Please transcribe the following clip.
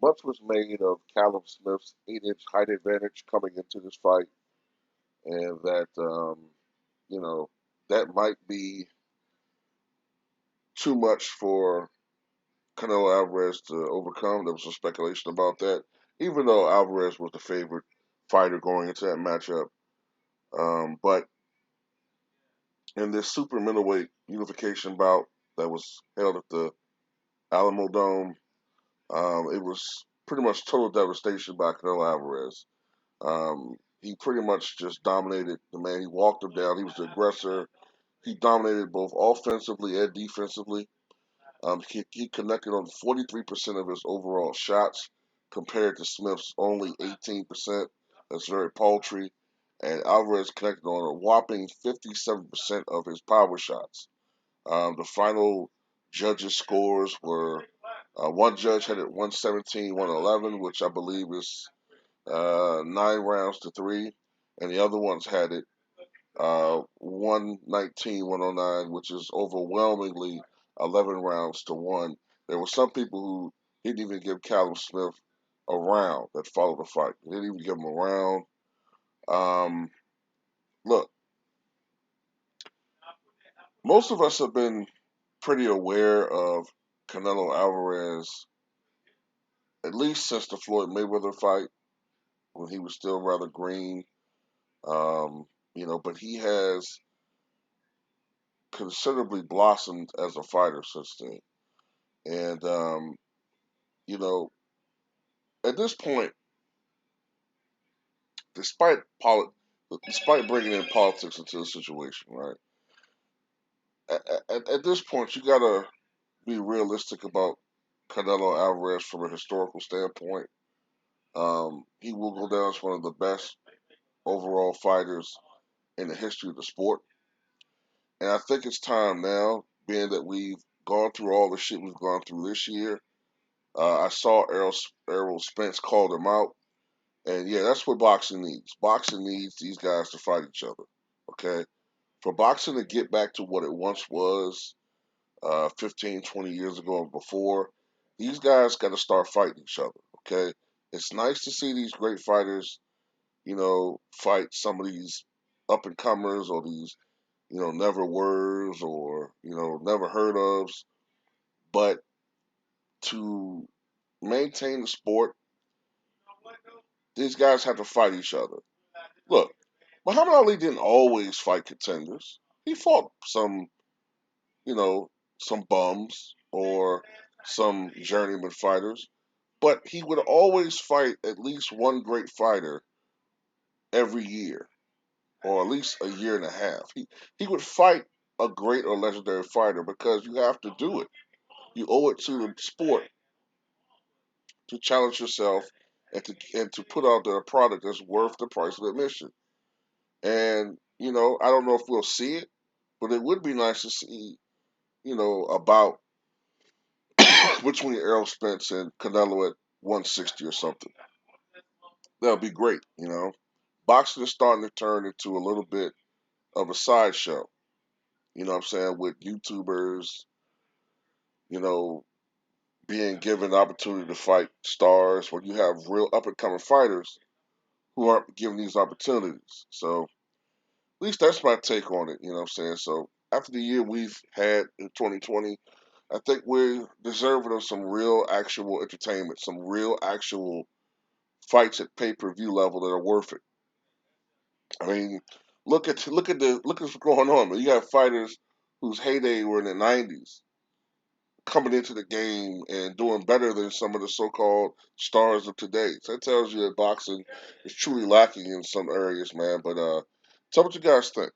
much was made of Callum Smith's 8-inch height advantage coming into this fight, and that you know that might be too much for Canelo Alvarez to overcome. There was some speculation about that, even though Alvarez was the favorite fighter going into that matchup. But in this super middleweight unification bout that was held at the Alamo Dome, it was pretty much total devastation by Canelo Alvarez. He pretty much just dominated the man. He walked him down. He was the aggressor. He dominated both offensively and defensively. He connected on 43% of his overall shots compared to Smith's only 18%. That's very paltry. And Alvarez connected on a whopping 57% of his power shots. The final judges' scores were one judge had it 117, 111, which I believe is 9 rounds to 3, and the other ones had it 119, 109, which is overwhelmingly 11 rounds to 1. There were some people who didn't even give Callum Smith a round that followed the fight. They didn't even give him a round. Um, Look, most of us have been pretty aware of Canelo Alvarez at least since the Floyd Mayweather fight when he was still rather green. Um, but he has considerably blossomed as a fighter since then. And you know, at this point, despite despite bringing in politics into the situation, right? At this point, you gotta be realistic about Canelo Alvarez from a historical standpoint. He will go down as one of the best overall fighters in the history of the sport, and I think it's time now, being that we've gone through all the shit we've gone through this year. I saw Errol Spence called him out. And yeah, that's what boxing needs. Boxing needs these guys to fight each other. Okay? For boxing to get back to what it once was 15, 20 years ago and before, these guys got to start fighting each other. Okay? It's nice to see these great fighters, fight some of these up and comers or these, never words or, never heard ofs. But to maintain the sport, these guys have to fight each other. Look, Muhammad Ali didn't always fight contenders. He fought you know, some bums or some journeyman fighters, but he would always fight at least one great fighter every year, or at least a year and a half. He would fight a great or legendary fighter because you have to do it. You owe it to the sport to challenge yourself and to put out there a product that's worth the price of admission. And I don't know if we'll see it, but it would be nice to see about between Errol Spence and Canelo at 160 or something. That would be great. Boxing is starting to turn into a little bit of a sideshow. You know what I'm saying? With YouTubers, you know, being given the opportunity to fight stars when you have real up and coming fighters who aren't given these opportunities. So at least that's my take on it, you know what I'm saying? So after the year we've had in 2020, I think we're deserving of some real actual entertainment, some real actual fights at pay-per-view level that are worth it. I mean, look at what's going on. Man. You have fighters whose heyday were in the '90s coming into the game and doing better than some of the so-called stars of today. So that tells you that boxing is truly lacking in some areas, man. But tell what you guys think.